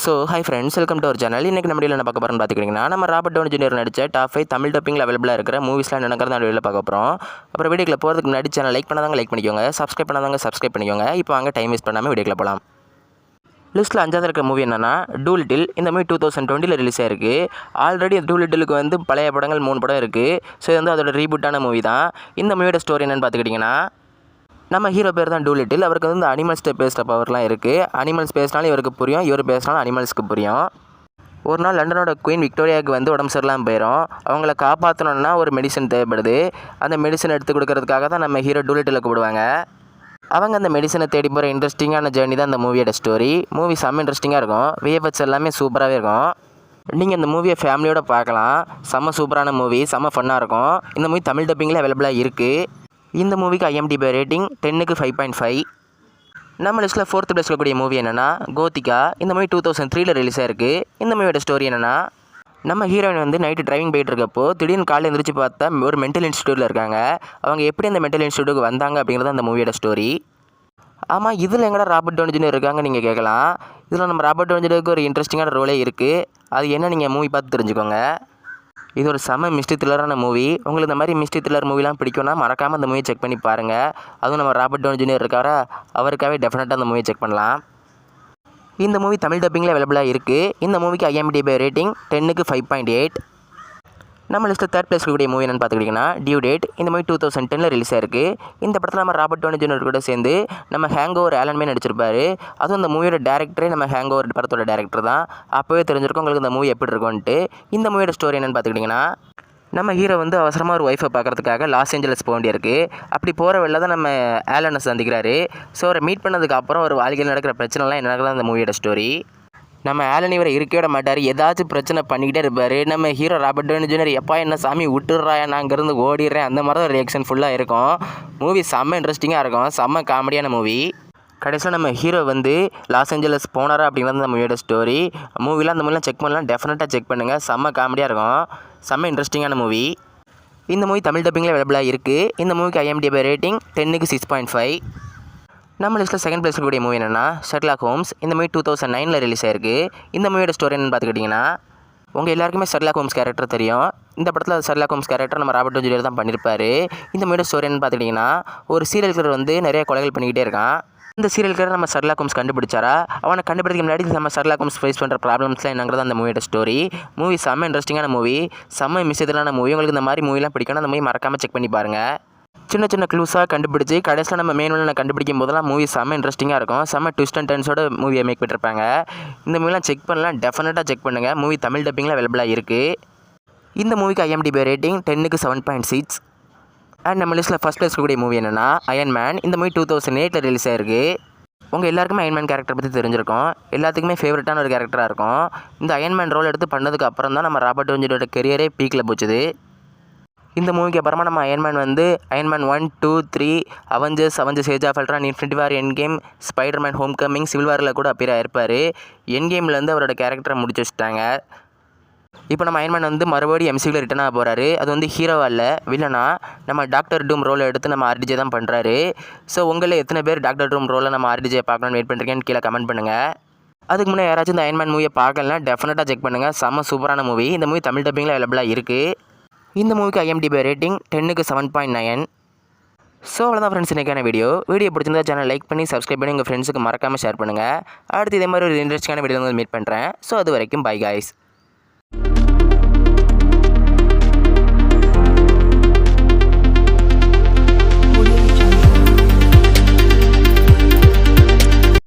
Hi friends, welcome to our channel. இன்னைக்கு நம்ம வீடியோல என்ன பார்க்க போறோம்னு பாத்துக்கிட்டீங்கன்னா நம்ம ராபர்ட் டவுனி ஜூனியர் நடிச்ச டாப் 5 தமிழ் டப்பிங்ல அவைலபிளா இருக்கிற மூவிஸ்லாம் என்ன நடக்குதுன்னு அந்த வீடியோல பார்க்க போறோம். அப்புறம் வீடியோக்குள்ள போறதுக்கு முன்னாடி சேனல் லைக் பண்ணாதவங்க லைக் பண்ணிக்கோங்க, சப்ஸ்கிரைப் பண்ணாதவங்க சப்ஸ்கிரைப் பண்ணிக்கோங்க. இப்போ வாங்க டைம் வேஸ்ட் பண்ணாம வீடியோக்குள்ள போலாம். லிஸ்ட்டில் 5வது இருக்க மூவி என்னன்னா டூலிட்டில். இந்த மூவி 2020ல் ரிலீஸ் ஆயிருக்கு. ஆல்ரெடி டூலிட்டிலுக்கு வந்து பழைய படங்கள் 3 படம் இருக்குது. ஸோ இது வந்து அதோட ரீபூட்டான மூவி தான். இந்த மூவியோட ஸ்டோரி என்னென்னு பார்த்துக்கிட்டிங்கன்னா நம்ம ஹீரோ பேர் தான் டூலிட்டில். அவருக்கு வந்து அனிமல்ஸ்கிட்ட பேசுகிற பவர்லாம் இருக்குது. அனிமல்ஸ் பேசினாலும் இவருக்கு புரியும், இவர் பேசினாலும் அனிமல்ஸ்க்கு புரியும். ஒரு நாள் லண்டனோட குயின் விக்டோரியாவுக்கு வந்து உடம்பு சரியில்லாமல் போயிடும். அவங்கள காப்பாற்றணுன்னா ஒரு மெடிசன் தேவைப்படுது. அந்த மெடிசன் எடுத்து கொடுக்கறதுக்காக தான் நம்ம ஹீரோ டூலிட்டில் கூப்பிடுவாங்க. அவங்க அந்த மெடிசனை தேடி போகிற இன்ட்ரெஸ்டிங்கான ஜேர்னி தான் இந்த மூவியோட ஸ்டோரி. மூவி செம்ம இன்ட்ரெஸ்டிங்காக இருக்கும். விஎஃப்எக்ஸ் எல்லாமே சூப்பராகவே இருக்கும். நீங்கள் இந்த மூவியை ஃபேமிலியோடு பார்க்கலாம். செம்ம சூப்பரான மூவி, செம்ம ஃபன்னாக இருக்கும். இந்த மூவி தமிழ் டப்பிங்கில் அவைலபிளாக இருக்குது. இந்த மூவிக்கு IMDb ரேட்டிங் 10க்கு 5.5. நம்ம லிஸ்ட்டில் 4th பிளேஸ் இருக்கக்கூடிய மூவி என்னென்னா கோத்திகா. இந்த மூவி 2003ல் ரிலீஸ் ஆயிருக்கு. இந்த மூவியோட ஸ்டோரி என்னென்னா நம்ம ஹீரோயின் வந்து நைட்டு டிரைவிங் போயிட்டு இருக்கப்போ திடீர்னு காலையில் எழுந்திரிச்சு பார்த்தா ஒரு மென்டல் இன்ஸ்டியூட்டில் இருக்காங்க. அவங்க எப்படி அந்த மென்டல் இன்ஸ்டியூட்டுக்கு வந்தாங்க அப்படிங்கிறது அந்த மூவியோட ஸ்டோரி. ஆமாம், இதில் எங்கடா ராபர்ட் டவுனி ஜூனியர் இருக்காங்க நீங்கள் கேட்கலாம். இதில் நம்ம ராபர்ட் டவுனி ஜூனியருக்கு ஒரு இன்ட்ரெஸ்டிங்கான ரோலே இருக்குது. அது என்ன நீங்கள் மூவி பார்த்து தெரிஞ்சுக்கோங்க. இது ஒரு செம்ம மிஸ்ட்ரி த்ரில்லரான மூவி. உங்களுக்கு இந்த மாதிரி மிஸ்ட்ரி த்ரில்லர் மூவிலாம் பிடிக்கும்னா மறக்காமல் அந்த மூவியை செக் பண்ணி பாருங்கள். அதுவும் நம்ம ராபர்ட் டவுனி ஜூனியர் இருக்காரா, அவருக்காகவே டெஃபினட்டாக அந்த மூவியை செக் பண்ணலாம். இந்த மூவி தமிழ் டப்பிங்கில் அவைலபிளாக இருக்குது. இந்த மூவிக்கு IMDb ரேட்டிங் 10க்கு 5.8. நம்ம லிஸ்ட்டில் 3rd பிளேஸ் இருக்கக்கூடிய மூவி என்னென்னு பார்த்துக்கிட்டிங்கன்னா டியூ டேட். இந்த மூவி 2010ல் ரிலீஸ் ஆயிருக்கு. இந்த படத்தில் நம்ம ராபர்ட் டவுனி ஜூனியர் கூட சேர்ந்து நம்ம ஹேங்கோவர் ஆலன் மே நடிச்சிருப்பாரு. அதுவும் இந்த மூவியோட டேரக்டரே நம்ம ஹேங்கோவர் படத்தோட டேரக்டர் தான். அப்போவே தெரிஞ்சிருக்கும் உங்களுக்கு இந்த மூவி எப்படி இருக்கும்ன்ட்டு. இந்த மூவியோட ஸ்டோரி என்னென்னு பார்த்துக்கிட்டிங்கன்னா நம்ம ஹீரோ வந்து அவசரமாக ஒரு ஒய்ஃபை பார்க்குறதுக்காக லாஸ் ஏஞ்சலஸ் போக வேண்டியிருக்கு. அப்படி போகிற வெளில தான் நம்ம ஆலனை சந்திக்கிறாரு. ஸோ அவரை மீட் பண்ணதுக்கப்புறம் ஒரு வாழ்க்கையில் நடக்கிற பிரச்சனைலாம் என்ன நடக்குது அந்த மூவியோட ஸ்டோரி. நம்ம ஆலன் இவரை இருக்கே விட மாட்டார், ஏதாச்சும் பிரச்சனை பண்ணிக்கிட்டே இருப்பார். நம்ம ஹீரோ ராபர்ட் டவுனி ஜூனியர் எப்பா என்ன சாமி விட்டுடுறாயா, நான் அங்கேருந்து ஓடிடுறேன், அந்த மாதிரி தான் ரியாக்ஷன் ஃபுல்லாக இருக்கும். மூவி செம்ம இன்ட்ரெஸ்டிங்காக இருக்கும், செம்ம காமெடியான மூவி. கடைசியில் நம்ம ஹீரோ வந்து லாஸ் ஏஞ்சலஸ் போனாரா அப்படிங்கிறது அந்த மூவியோட ஸ்டோரி. மூவிலாம் அந்த மூவிலாம் செக் பண்ணலாம், டெஃபினட்டாக செக் பண்ணுங்கள். செம்ம காமெடியாக இருக்கும், செம்ம இன்ட்ரெஸ்டிங்கான மூவி. இந்த மூவி தமிழ் டப்பிங்கில் அவைலபிளாக இருக்குது. இந்த மூவிக்கு IMDb ரேட்டிங் 10க்கு 6.5. நம்ம லிஸ்ட்டில் 2nd பிளேஸ் இருக்கக்கூடிய மூவி என்னென்னா ஷெர்லாக் ஹோம்ஸ். இந்த மூவி 2009ல் ரிலீஸ் ஆயிருக்கு. இந்த மூவியோட ஸ்டோரி என்னென்னு பார்த்துக்கிட்டிங்கன்னா உங்கள் எல்லாருக்குமே ஷெர்லாக் ஹோம்ஸ் கேரக்டர் தெரியும். இந்த படத்தில் ஷெர்லாக் ஹோம்ஸ் கேரக்டர் நம்ம ராபர்ட் டவுனி ஜூனியர் தான் பண்ணியிருப்பார். இந்த மூவியோட ஸ்டோரி என்னென்னு பார்த்துக்கிட்டிங்கன்னா ஒரு சீரியல் கில்லர் வந்து நிறைய கொலைகள் பண்ணிக்கிட்டே இருக்கான். இந்த சீரியல் கில்லர் நம்ம ஷெர்லாக் ஹோம்ஸ் கண்டுபிடிச்சாரா, அவனை கண்டுபிடிக்க முன்னாடி நம்ம ஷெர்லாக் ஹோம்ஸ் ஃபேஸ் பண்ணுற ப்ராப்ளம்ஸ்லாம் என்னங்கிறது அந்த மூவியோட ஸ்டோரி. மூவி செம்ம இன்ட்ரெஸ்டிங்கான மூவி, செம்ம மிஸ்டேக்கான மூவி. உங்களுக்கு இந்த மாதிரி மூவிலாம் பிடிக்கணும், அந்த மூவி மறக்காமல் செக் பண்ணி பாருங்கள். சின்ன சின்ன க்ளூஸாக கண்டுபிடிச்சி கடைசியில் நம்ம மெயின் வில்லனை கண்டுபிடிக்கும் போதெல்லாம் மூவி செம்ம இன்ட்ரெஸ்டிங்காக இருக்கும். செம்ம ட்விஸ்ட் அண்ட் டர்ன்ஸோட மூவியை மேக் பண்ணியிருப்பாங்க. இந்த மூவிலாம் செக் பண்ணலாம், டெஃபினட்டாக செக் பண்ணுங்கள். மூவி தமிழ் டப்பிங்கில் அவைலபிளாக இருக்குது. இந்த மூவிக்கு IMDb ரேட்டிங் 10க்கு 7.6. அண்ட் நம்ம லிஸ்ட்டில் ஃபஸ்ட் பிளேஸ் இருக்கக்கூடிய மூவி என்னென்னா அயன் மேன். இந்த மூவி 2008ல் ரிலீஸ் ஆயிருக்கு. உங்கள் எல்லாருக்குமே அயன் மேன் கேரக்டர் பற்றி தெரிஞ்சிருக்கும். எல்லாத்துக்குமே ஃபேவரட்டான ஒரு கேரக்டராக இருக்கும். இந்த அயன் மேன் ரோல் எடுத்து பண்ணதுக்கு அப்புறம் தான் நம்ம ராபர்ட் டவுனி ஜூனியரோட கெரியரே பீக்கில் போச்சுது. இந்த மூவிக்கு அப்புறமா நம்ம அயன் மேன் வந்து Iron Man 1, 2, 3, Avengers Age of Ultron, Infinity War, Endgame, Spider Man Homecoming, Civil வாரில் கூட அப்பியர் ஆயிருப்பார். எண்ட் கேம்லேருந்து அவரோட கேரக்டரை முடிச்சு வச்சுட்டாங்க. இப்போ நம்ம அயன் மேன் வந்து மறுபடியும் MCUவில் ரிட்டர்ன் ஆக போகிறாரு. அது வந்து ஹீரோவாக இல்லை, வில்லனா. நம்ம டாக்டர் டூம் ரோலை எடுத்து நம்ம RDJ தான் பண்ணுறாரு. ஸோ உங்களில் எத்தனை பேர் டாக்டர் டூம் ரோலை நம்ம RDJ பார்க்கணும்னு வெயிட் பண்ணுறீங்கன்னு கீழே கமெண்ட் பண்ணுங்கள். அதுக்கு முன்னே யாராச்சும் இந்த அயன் மேன் மூவியை பார்க்கலன்னா டெஃபினட்டாக செக் பண்ணுங்கள். செம்ம சூப்பரான மூவி. இந்த மூவி தமிழ் டப்பிங்கில் அவைலபிளாக இருக்குது. இந்த மூவிக்கு IMDb ரேட்டிங் 10க்கு 7.9. ஸோ அவ்வளோதான் ஃப்ரெண்ட்ஸ் இன்றைக்கான வீடியோ பிடிச்சிருந்தா சேனல் லைக் பண்ணி சப்ஸ்கிரைப் பண்ணி உங்கள் ஃப்ரெண்ட்ஸுக்கு மறக்காமல் ஷேர் பண்ணுங்கள். அடுத்து இதே மாதிரி ஒரு இன்ட்ரெஸ்டிங்கான வீடியோ வந்து மீட் பண்ணுறேன். ஸோ அது வரைக்கும் பை காய்ஸ்.